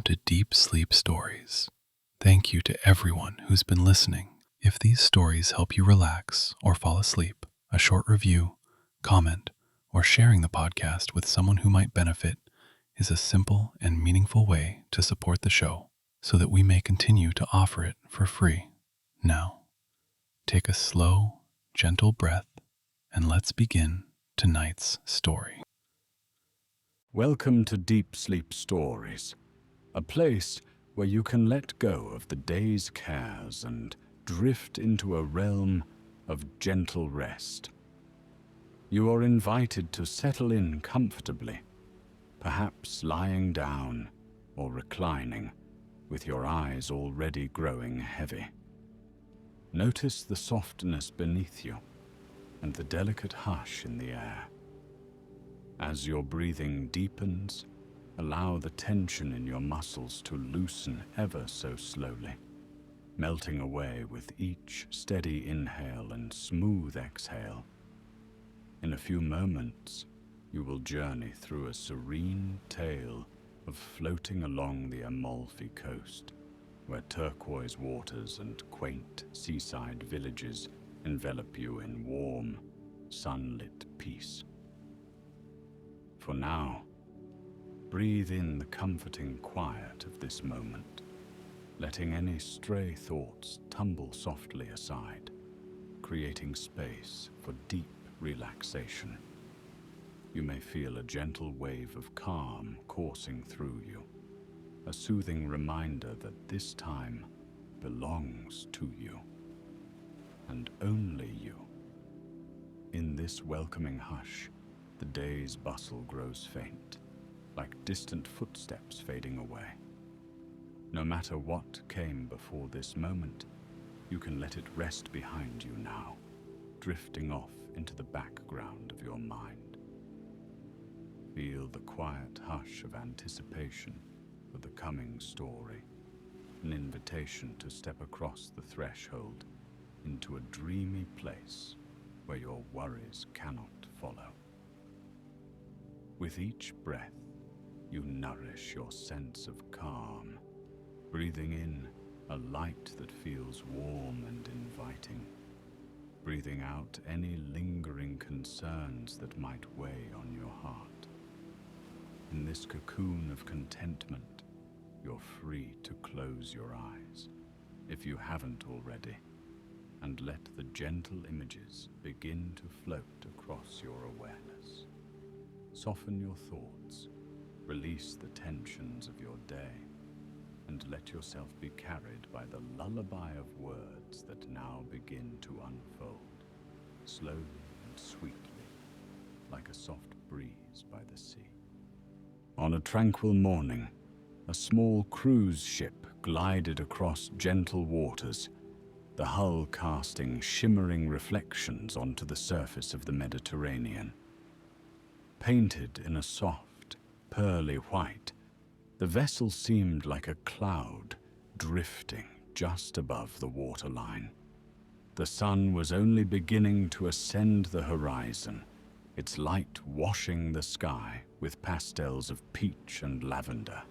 to Deep Sleep Stories. Thank you to everyone who's been listening. If these stories help you relax or fall asleep, a short review, comment, or sharing the podcast with someone who might benefit is a simple and meaningful way to support the show so that we may continue to offer it for free. Now, take a slow, gentle breath and let's begin tonight's story. Welcome to Deep Sleep Stories, a place where you can let go of the day's cares and drift into a realm of gentle rest. You are invited to settle in comfortably, perhaps lying down or reclining, with your eyes already growing heavy. Notice the softness beneath you and the delicate hush in the air. As your breathing deepens, allow the tension in your muscles to loosen ever so slowly, melting away with each steady inhale and smooth exhale. In a few moments, you will journey through a serene tale of floating along the Amalfi Coast, where turquoise waters and quaint seaside villages envelop you in warm, sunlit peace. For now, breathe in the comforting quiet of this moment, letting any stray thoughts tumble softly aside, creating space for deep relaxation. You may feel a gentle wave of calm coursing through you, a soothing reminder that this time belongs to you, and only you. In this welcoming hush, the day's bustle grows faint, like distant footsteps fading away. No matter what came before this moment, you can let it rest behind you now, drifting off into the background of your mind. Feel the quiet hush of anticipation for the coming story, an invitation to step across the threshold into a dreamy place where your worries cannot follow. With each breath, you nourish your sense of calm, breathing in a light that feels warm and inviting, breathing out any lingering concerns that might weigh on your heart. In this cocoon of contentment, you're free to close your eyes, if you haven't already, and let the gentle images begin to float across your awareness. Soften your thoughts, release the tensions of your day, and let yourself be carried by the lullaby of words that now begin to unfold, slowly and sweetly, like a soft breeze by the sea. On a tranquil morning, a small cruise ship glided across gentle waters, the hull casting shimmering reflections onto the surface of the Mediterranean. Painted in a soft, pearly white, the vessel seemed like a cloud drifting just above the waterline. The sun was only beginning to ascend the horizon, its light washing the sky with pastels of peach and lavender,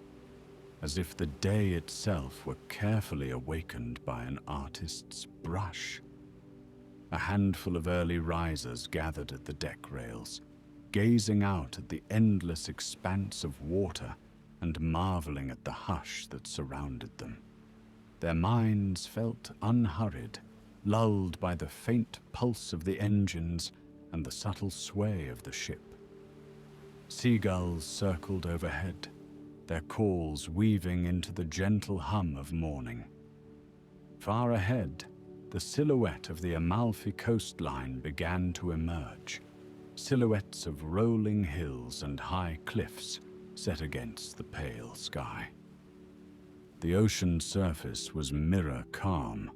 as if the day itself were carefully awakened by an artist's brush. A handful of early risers gathered at the deck rails, gazing out at the endless expanse of water and marveling at the hush that surrounded them. Their minds felt unhurried, lulled by the faint pulse of the engines and the subtle sway of the ship. Seagulls circled overhead, their calls weaving into the gentle hum of morning. Far ahead, the silhouette of the Amalfi coastline began to emerge, silhouettes of rolling hills and high cliffs set against the pale sky. The ocean surface was mirror calm,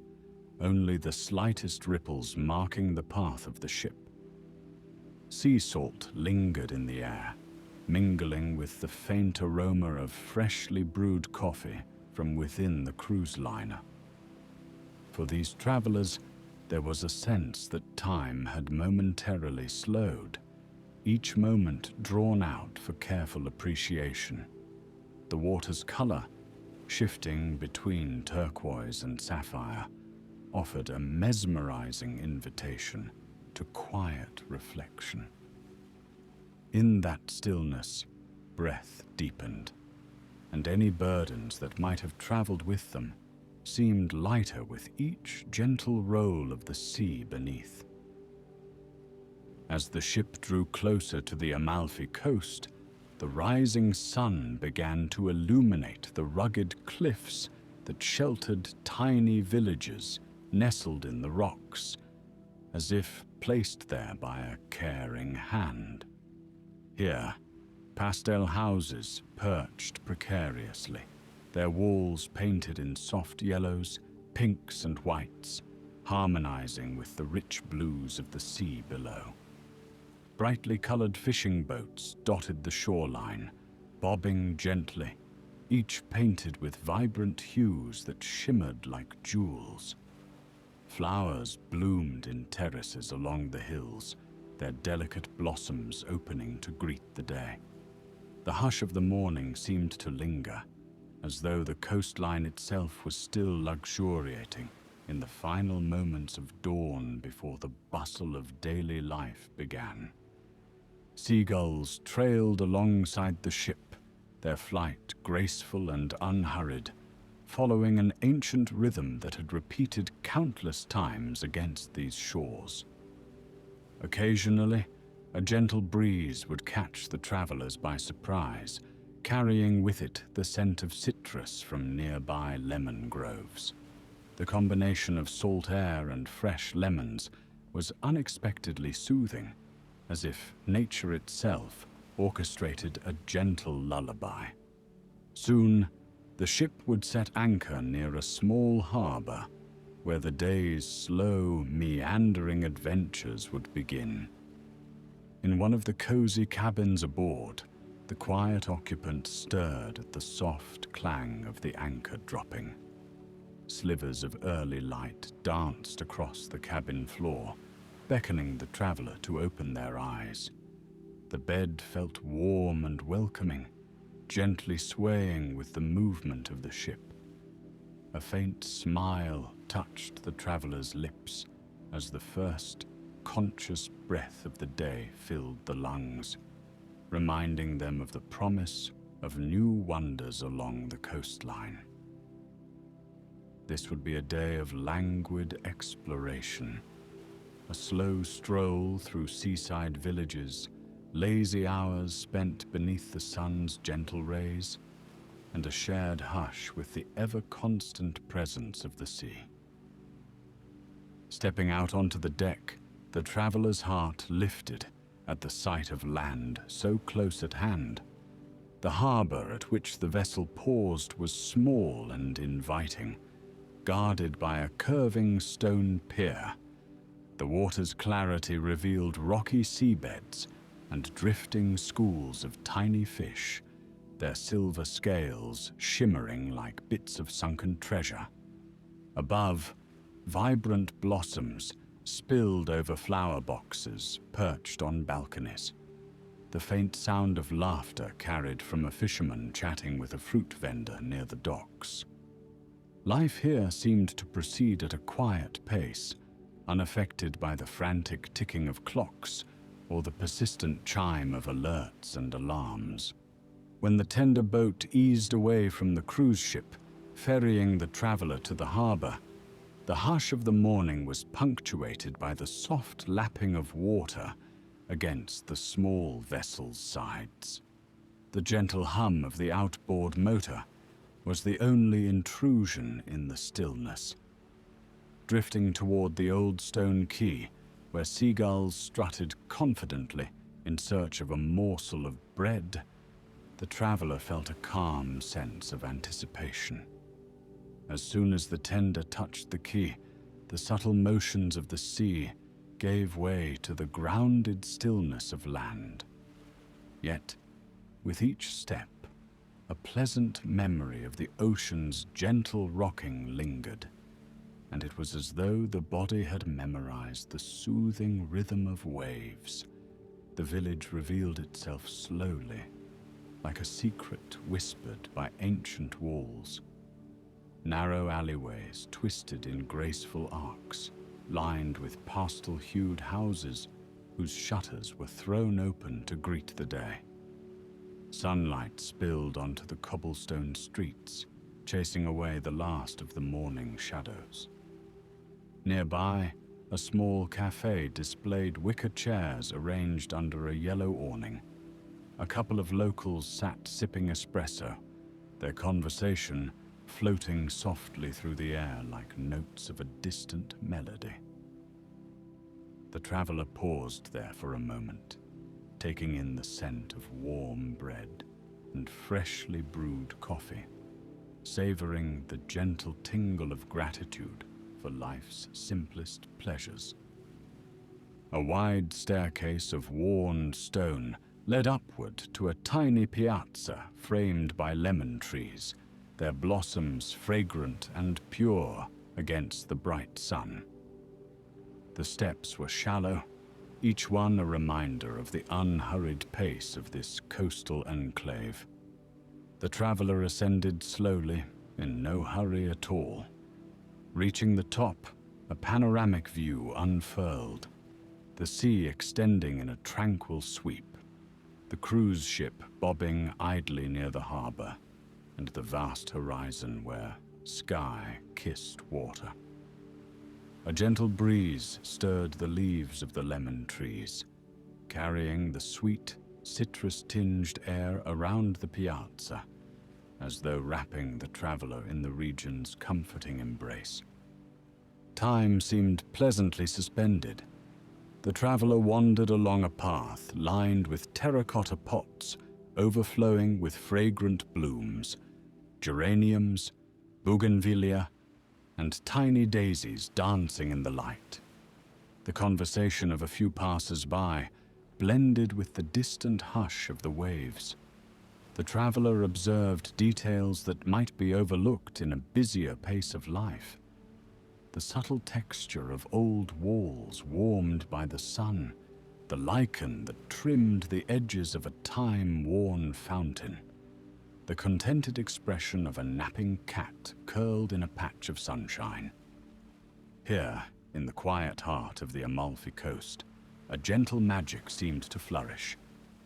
only the slightest ripples marking the path of the ship. Sea salt lingered in the air, mingling with the faint aroma of freshly brewed coffee from within the cruise liner. For these travelers, there was a sense that time had momentarily slowed, each moment drawn out for careful appreciation. The water's color shifting between turquoise and sapphire, offered a mesmerizing invitation to quiet reflection. In that stillness, breath deepened, and any burdens that might have traveled with them seemed lighter with each gentle roll of the sea beneath. As the ship drew closer to the Amalfi Coast, the rising sun began to illuminate the rugged cliffs that sheltered tiny villages nestled in the rocks, as if placed there by a caring hand. Here, pastel houses perched precariously, their walls painted in soft yellows, pinks, and whites, harmonizing with the rich blues of the sea below. Brightly colored fishing boats dotted the shoreline, bobbing gently, each painted with vibrant hues that shimmered like jewels. Flowers bloomed in terraces along the hills, their delicate blossoms opening to greet the day. The hush of the morning seemed to linger, as though the coastline itself was still luxuriating in the final moments of dawn before the bustle of daily life began. Seagulls trailed alongside the ship, their flight graceful and unhurried, following an ancient rhythm that had repeated countless times against these shores. Occasionally, a gentle breeze would catch the travelers by surprise, carrying with it the scent of citrus from nearby lemon groves. The combination of salt air and fresh lemons was unexpectedly soothing, as if nature itself orchestrated a gentle lullaby. Soon, the ship would set anchor near a small harbor, where the day's slow, meandering adventures would begin. In one of the cozy cabins aboard, the quiet occupant stirred at the soft clang of the anchor dropping. Slivers of early light danced across the cabin floor, beckoning the traveler to open their eyes. The bed felt warm and welcoming, gently swaying with the movement of the ship. A faint smile touched the traveler's lips as the first conscious breath of the day filled the lungs, reminding them of the promise of new wonders along the coastline. This would be a day of languid exploration, a slow stroll through seaside villages, lazy hours spent beneath the sun's gentle rays, and a shared hush with the ever-constant presence of the sea. Stepping out onto the deck, the traveler's heart lifted at the sight of land so close at hand. The harbor at which the vessel paused was small and inviting, guarded by a curving stone pier. The water's clarity revealed rocky seabeds and drifting schools of tiny fish, their silver scales shimmering like bits of sunken treasure. Above, vibrant blossoms spilled over flower boxes perched on balconies. The faint sound of laughter carried from a fisherman chatting with a fruit vendor near the docks. Life here seemed to proceed at a quiet pace, unaffected by the frantic ticking of clocks or the persistent chime of alerts and alarms. When the tender boat eased away from the cruise ship, ferrying the traveler to the harbor, the hush of the morning was punctuated by the soft lapping of water against the small vessel's sides. The gentle hum of the outboard motor was the only intrusion in the stillness. Drifting toward the old stone quay, where seagulls strutted confidently in search of a morsel of bread, the traveler felt a calm sense of anticipation. As soon as the tender touched the quay, the subtle motions of the sea gave way to the grounded stillness of land. Yet, with each step, a pleasant memory of the ocean's gentle rocking lingered, and it was as though the body had memorized the soothing rhythm of waves. The village revealed itself slowly, like a secret whispered by ancient walls, narrow alleyways twisted in graceful arcs, lined with pastel-hued houses whose shutters were thrown open to greet the day. Sunlight spilled onto the cobblestone streets, chasing away the last of the morning shadows. Nearby, a small cafe displayed wicker chairs arranged under a yellow awning. A couple of locals sat sipping espresso, their conversation floating softly through the air like notes of a distant melody. The traveler paused there for a moment, taking in the scent of warm bread and freshly brewed coffee, savoring the gentle tingle of gratitude for life's simplest pleasures. A wide staircase of worn stone led upward to a tiny piazza framed by lemon trees, their blossoms fragrant and pure against the bright sun. The steps were shallow, each one a reminder of the unhurried pace of this coastal enclave. The traveler ascended slowly, in no hurry at all. Reaching the top, a panoramic view unfurled, the sea extending in a tranquil sweep, the cruise ship bobbing idly near the harbor, and the vast horizon where sky kissed water. A gentle breeze stirred the leaves of the lemon trees, carrying the sweet, citrus-tinged air around the piazza, as though wrapping the traveler in the region's comforting embrace. Time seemed pleasantly suspended. The traveler wandered along a path lined with terracotta pots overflowing with fragrant blooms, geraniums, bougainvillea, and tiny daisies dancing in the light. The conversation of a few passers-by blended with the distant hush of the waves. The traveler observed details that might be overlooked in a busier pace of life. The subtle texture of old walls warmed by the sun, the lichen that trimmed the edges of a time-worn fountain, the contented expression of a napping cat curled in a patch of sunshine. Here, in the quiet heart of the Amalfi Coast, a gentle magic seemed to flourish,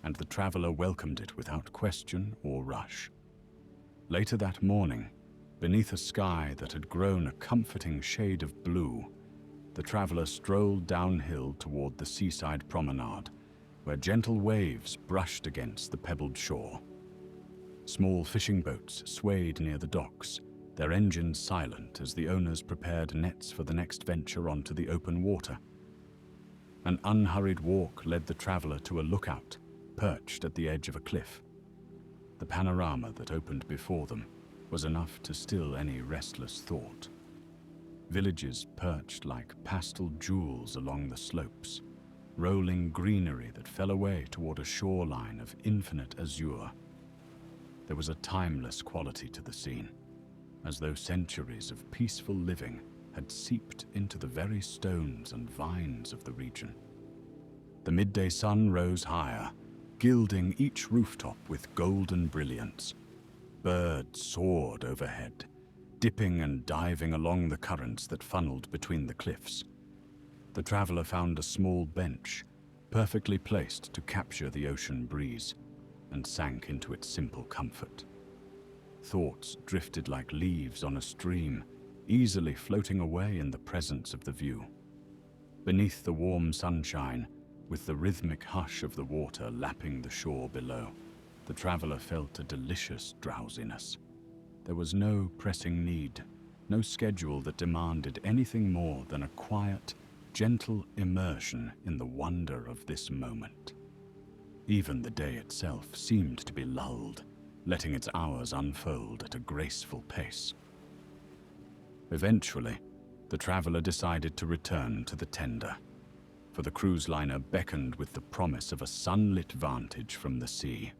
and the traveler welcomed it without question or rush. Later that morning, beneath a sky that had grown a comforting shade of blue, the traveler strolled downhill toward the seaside promenade, where gentle waves brushed against the pebbled shore. Small fishing boats swayed near the docks, their engines silent as the owners prepared nets for the next venture onto the open water. An unhurried walk led the traveler to a lookout, perched at the edge of a cliff. The panorama that opened before them was enough to still any restless thought. Villages perched like pastel jewels along the slopes, rolling greenery that fell away toward a shoreline of infinite azure. There was a timeless quality to the scene, as though centuries of peaceful living had seeped into the very stones and vines of the region. The midday sun rose higher, gilding each rooftop with golden brilliance. Birds soared overhead, dipping and diving along the currents that funneled between the cliffs. The traveler found a small bench, perfectly placed to capture the ocean breeze, and sank into its simple comfort. Thoughts drifted like leaves on a stream, easily floating away in the presence of the view. Beneath the warm sunshine, with the rhythmic hush of the water lapping the shore below, the traveler felt a delicious drowsiness. There was no pressing need, no schedule that demanded anything more than a quiet, gentle immersion in the wonder of this moment. Even the day itself seemed to be lulled, letting its hours unfold at a graceful pace. Eventually, the traveler decided to return to the tender, for the cruise liner beckoned with the promise of a sunlit vantage from the sea.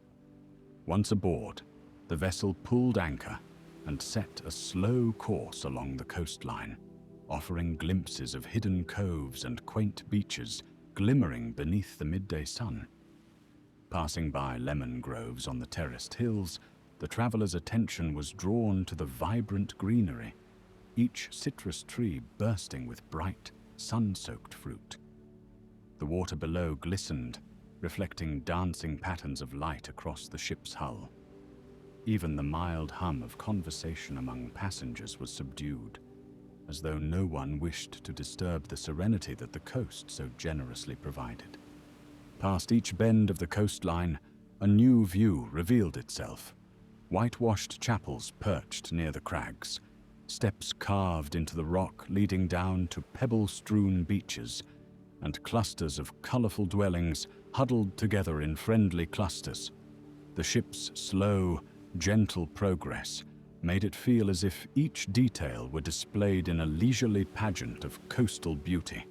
Once aboard, the vessel pulled anchor and set a slow course along the coastline, offering glimpses of hidden coves and quaint beaches glimmering beneath the midday sun. Passing by lemon groves on the terraced hills, the traveler's attention was drawn to the vibrant greenery, each citrus tree bursting with bright, sun-soaked fruit. The water below glistened, reflecting dancing patterns of light across the ship's hull. Even the mild hum of conversation among passengers was subdued, as though no one wished to disturb the serenity that the coast so generously provided. Past each bend of the coastline, a new view revealed itself. Whitewashed chapels perched near the crags, steps carved into the rock leading down to pebble-strewn beaches, and clusters of colorful dwellings huddled together in friendly clusters. The ship's slow, gentle progress made it feel as if each detail were displayed in a leisurely pageant of coastal beauty.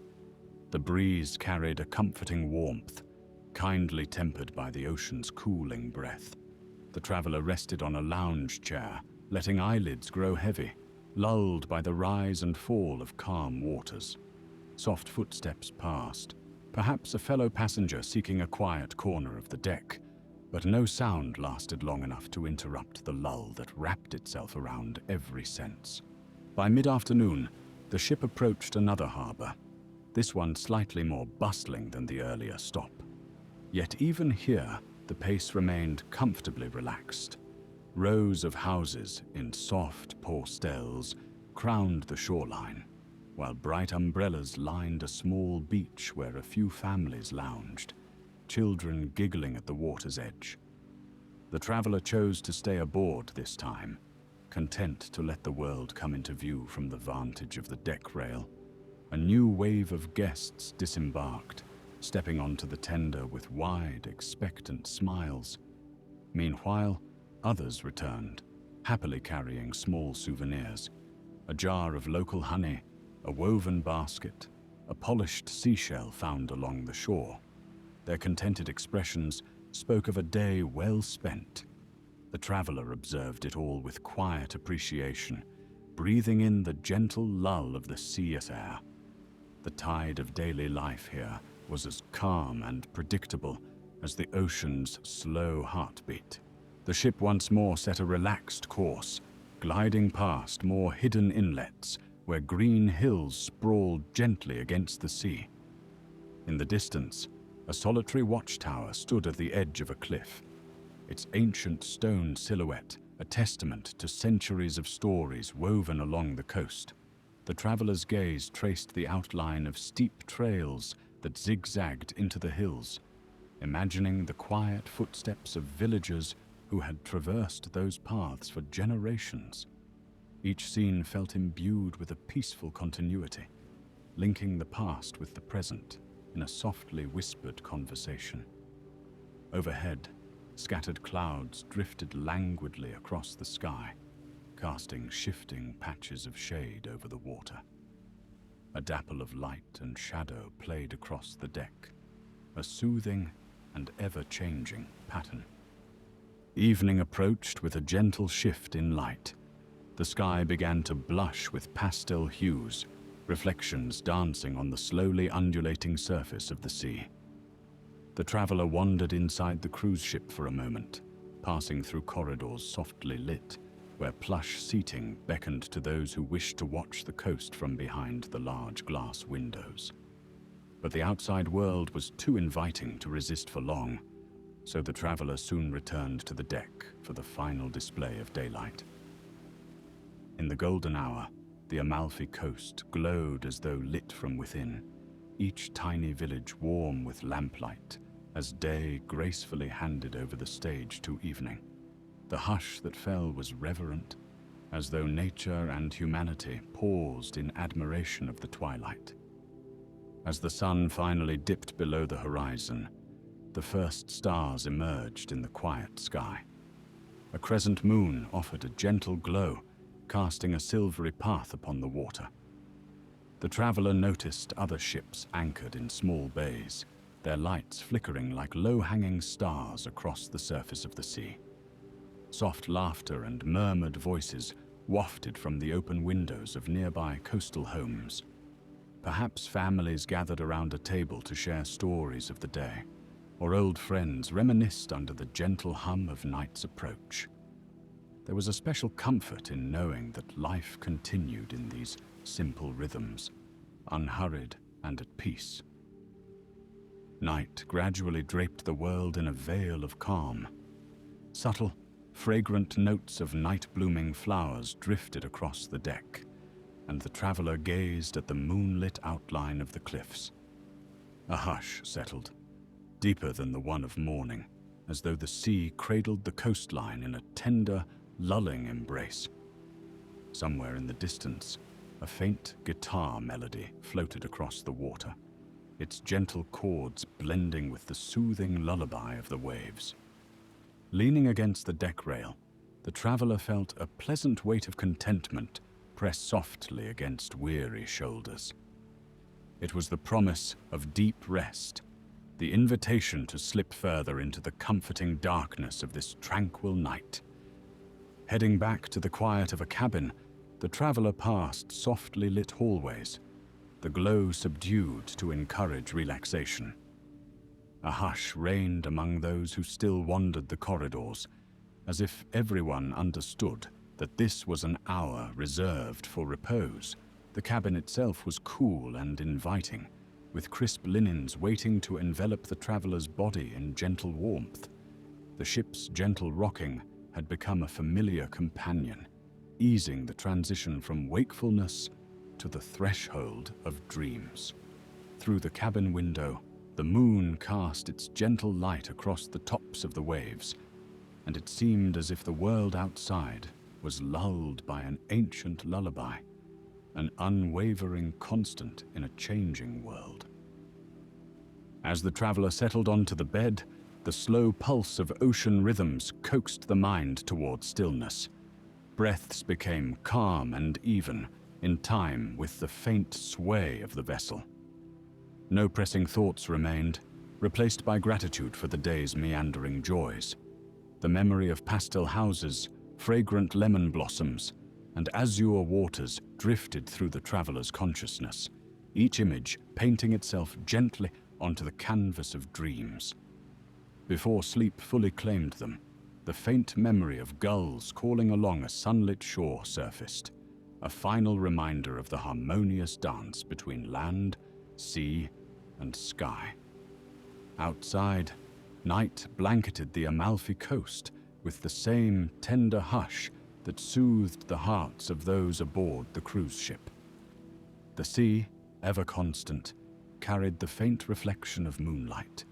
The breeze carried a comforting warmth, kindly tempered by the ocean's cooling breath. The traveler rested on a lounge chair, letting eyelids grow heavy, lulled by the rise and fall of calm waters. Soft footsteps passed, perhaps a fellow passenger seeking a quiet corner of the deck, but no sound lasted long enough to interrupt the lull that wrapped itself around every sense. By mid-afternoon, the ship approached another harbor, this one slightly more bustling than the earlier stop. Yet even here, the pace remained comfortably relaxed. Rows of houses in soft pastels crowned the shoreline, while bright umbrellas lined a small beach where a few families lounged, children giggling at the water's edge. The traveler chose to stay aboard this time, content to let the world come into view from the vantage of the deck rail. A new wave of guests disembarked, stepping onto the tender with wide, expectant smiles. Meanwhile, others returned, happily carrying small souvenirs, a jar of local honey, a woven basket, a polished seashell found along the shore. Their contented expressions spoke of a day well spent. The traveler observed it all with quiet appreciation, breathing in the gentle lull of the sea air. The tide of daily life here was as calm and predictable as the ocean's slow heartbeat. The ship once more set a relaxed course, gliding past more hidden inlets where green hills sprawled gently against the sea. In the distance, a solitary watchtower stood at the edge of a cliff, its ancient stone silhouette a testament to centuries of stories woven along the coast. The traveler's gaze traced the outline of steep trails that zigzagged into the hills, imagining the quiet footsteps of villagers who had traversed those paths for generations. Each scene felt imbued with a peaceful continuity, linking the past with the present in a softly whispered conversation. Overhead, scattered clouds drifted languidly across the sky, casting shifting patches of shade over the water. A dapple of light and shadow played across the deck, a soothing and ever-changing pattern. Evening approached with a gentle shift in light. The sky began to blush with pastel hues, reflections dancing on the slowly undulating surface of the sea. The traveler wandered inside the cruise ship for a moment, passing through corridors softly lit, where plush seating beckoned to those who wished to watch the coast from behind the large glass windows. But the outside world was too inviting to resist for long, so the traveler soon returned to the deck for the final display of daylight. In the golden hour, the Amalfi Coast glowed as though lit from within, each tiny village warm with lamplight as day gracefully handed over the stage to evening. The hush that fell was reverent, as though nature and humanity paused in admiration of the twilight. As the sun finally dipped below the horizon, the first stars emerged in the quiet sky. A crescent moon offered a gentle glow, casting a silvery path upon the water. The traveler noticed other ships anchored in small bays, their lights flickering like low-hanging stars across the surface of the sea. Soft laughter and murmured voices wafted from the open windows of nearby coastal homes. Perhaps families gathered around a table to share stories of the day, or old friends reminisced under the gentle hum of night's approach. There was a special comfort in knowing that life continued in these simple rhythms, unhurried and at peace. Night gradually draped the world in a veil of calm. Subtle, fragrant notes of night-blooming flowers drifted across the deck, and the traveler gazed at the moonlit outline of the cliffs. A hush settled, deeper than the one of morning, as though the sea cradled the coastline in a tender, lulling embrace. Somewhere in the distance, a faint guitar melody floated across the water, its gentle chords blending with the soothing lullaby of the waves. Leaning against the deck rail, the traveler felt a pleasant weight of contentment press softly against weary shoulders. It was the promise of deep rest, the invitation to slip further into the comforting darkness of this tranquil night. Heading back to the quiet of a cabin, the traveler passed softly lit hallways, the glow subdued to encourage relaxation. A hush reigned among those who still wandered the corridors, as if everyone understood that this was an hour reserved for repose. The cabin itself was cool and inviting, with crisp linens waiting to envelop the traveler's body in gentle warmth. The ship's gentle rocking had become a familiar companion, easing the transition from wakefulness to the threshold of dreams. Through the cabin window, the moon cast its gentle light across the tops of the waves, and it seemed as if the world outside was lulled by an ancient lullaby, an unwavering constant in a changing world. As the traveler settled onto the bed, the slow pulse of ocean rhythms coaxed the mind toward stillness. Breaths became calm and even, in time with the faint sway of the vessel. No pressing thoughts remained, replaced by gratitude for the day's meandering joys. The memory of pastel houses, fragrant lemon blossoms, and azure waters drifted through the traveler's consciousness, each image painting itself gently onto the canvas of dreams. Before sleep fully claimed them, the faint memory of gulls calling along a sunlit shore surfaced, a final reminder of the harmonious dance between land, sea, and sky. Outside, night blanketed the Amalfi Coast with the same tender hush that soothed the hearts of those aboard the cruise ship. The sea, ever constant, carried the faint reflection of moonlight.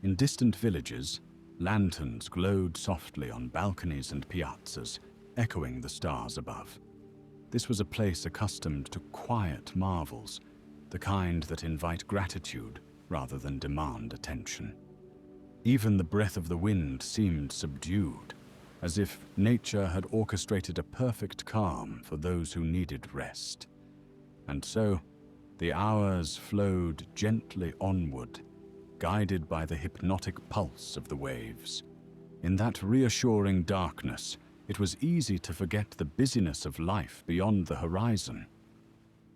In distant villages, lanterns glowed softly on balconies and piazzas, echoing the stars above. This was a place accustomed to quiet marvels, the kind that invite gratitude rather than demand attention. Even the breath of the wind seemed subdued, as if nature had orchestrated a perfect calm for those who needed rest. And so, the hours flowed gently onward, guided by the hypnotic pulse of the waves. In that reassuring darkness, it was easy to forget the busyness of life beyond the horizon.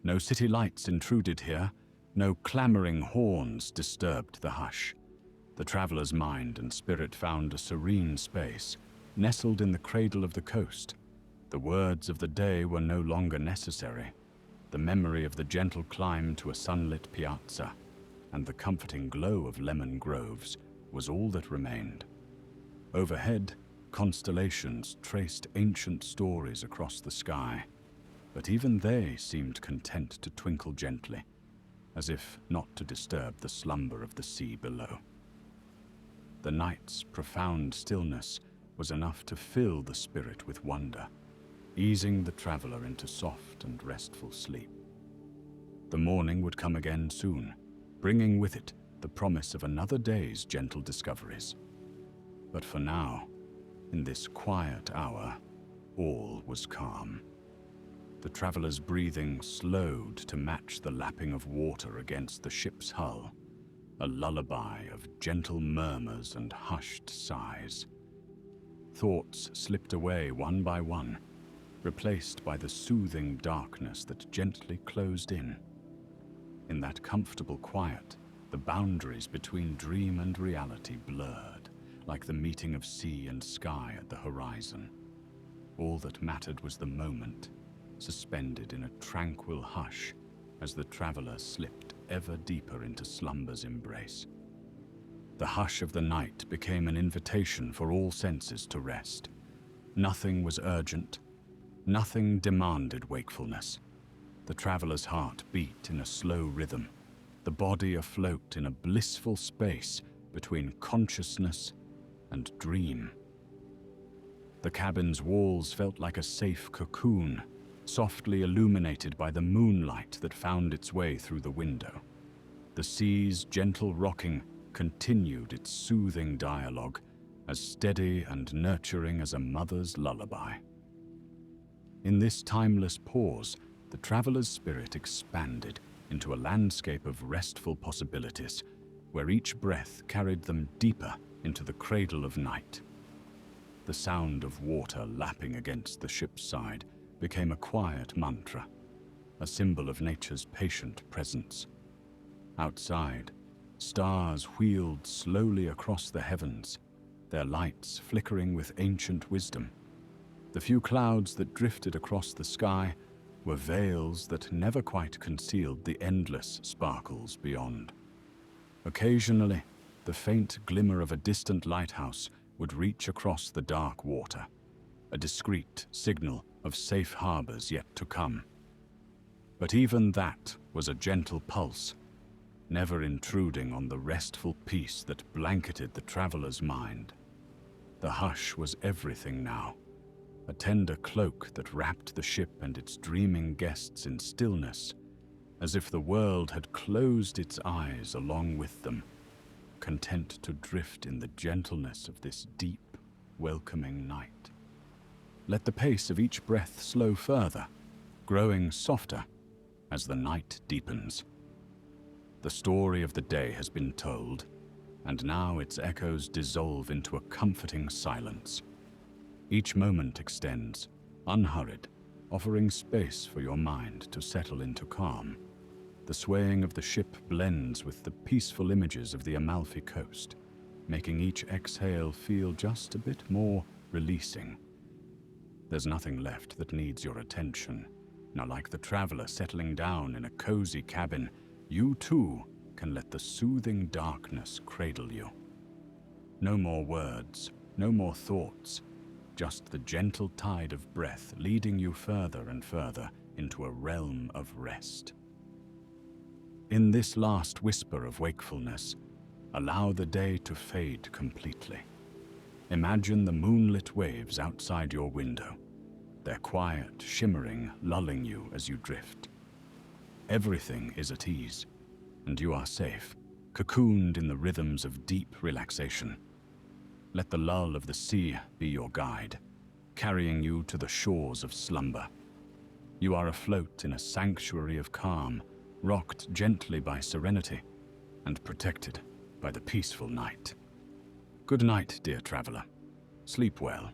No city lights intruded here, no clamoring horns disturbed the hush. The traveler's mind and spirit found a serene space, nestled in the cradle of the coast. The words of the day were no longer necessary. The memory of the gentle climb to a sunlit piazza and the comforting glow of lemon groves was all that remained. Overhead, constellations traced ancient stories across the sky, but even they seemed content to twinkle gently, as if not to disturb the slumber of the sea below. The night's profound stillness was enough to fill the spirit with wonder, easing the traveler into soft and restful sleep. The morning would come again soon, bringing with it the promise of another day's gentle discoveries. But for now, in this quiet hour, all was calm. The traveler's breathing slowed to match the lapping of water against the ship's hull, a lullaby of gentle murmurs and hushed sighs. Thoughts slipped away one by one, replaced by the soothing darkness that gently closed in. In that comfortable quiet, the boundaries between dream and reality blurred, like the meeting of sea and sky at the horizon. All that mattered was the moment, suspended in a tranquil hush as the traveler slipped ever deeper into slumber's embrace. The hush of the night became an invitation for all senses to rest. Nothing was urgent, nothing demanded wakefulness. The traveler's heart beat in a slow rhythm, the body afloat in a blissful space between consciousness and dream. The cabin's walls felt like a safe cocoon, softly illuminated by the moonlight that found its way through the window. The sea's gentle rocking continued its soothing dialogue, as steady and nurturing as a mother's lullaby. In this timeless pause, the traveler's spirit expanded into a landscape of restful possibilities, where each breath carried them deeper into the cradle of night. The sound of water lapping against the ship's side became a quiet mantra, a symbol of nature's patient presence. Outside, stars wheeled slowly across the heavens, their lights flickering with ancient wisdom. The few clouds that drifted across the sky were veils that never quite concealed the endless sparkles beyond. Occasionally, the faint glimmer of a distant lighthouse would reach across the dark water, a discreet signal of safe harbors yet to come. But even that was a gentle pulse, never intruding on the restful peace that blanketed the traveler's mind. The hush was everything now, a tender cloak that wrapped the ship and its dreaming guests in stillness, as if the world had closed its eyes along with them, content to drift in the gentleness of this deep, welcoming night. Let the pace of each breath slow further, growing softer as the night deepens. The story of the day has been told, and now its echoes dissolve into a comforting silence. Each moment extends, unhurried, offering space for your mind to settle into calm. The swaying of the ship blends with the peaceful images of the Amalfi Coast, making each exhale feel just a bit more releasing. There's nothing left that needs your attention. Now, like the traveler settling down in a cozy cabin, you too can let the soothing darkness cradle you. No more words, no more thoughts, just the gentle tide of breath leading you further and further into a realm of rest. In this last whisper of wakefulness, allow the day to fade completely. Imagine the moonlit waves outside your window, their quiet, shimmering, lulling you as you drift. Everything is at ease, and you are safe, cocooned in the rhythms of deep relaxation. Let the lull of the sea be your guide, carrying you to the shores of slumber. You are afloat in a sanctuary of calm, rocked gently by serenity, and protected by the peaceful night. Good night, dear traveler. Sleep well.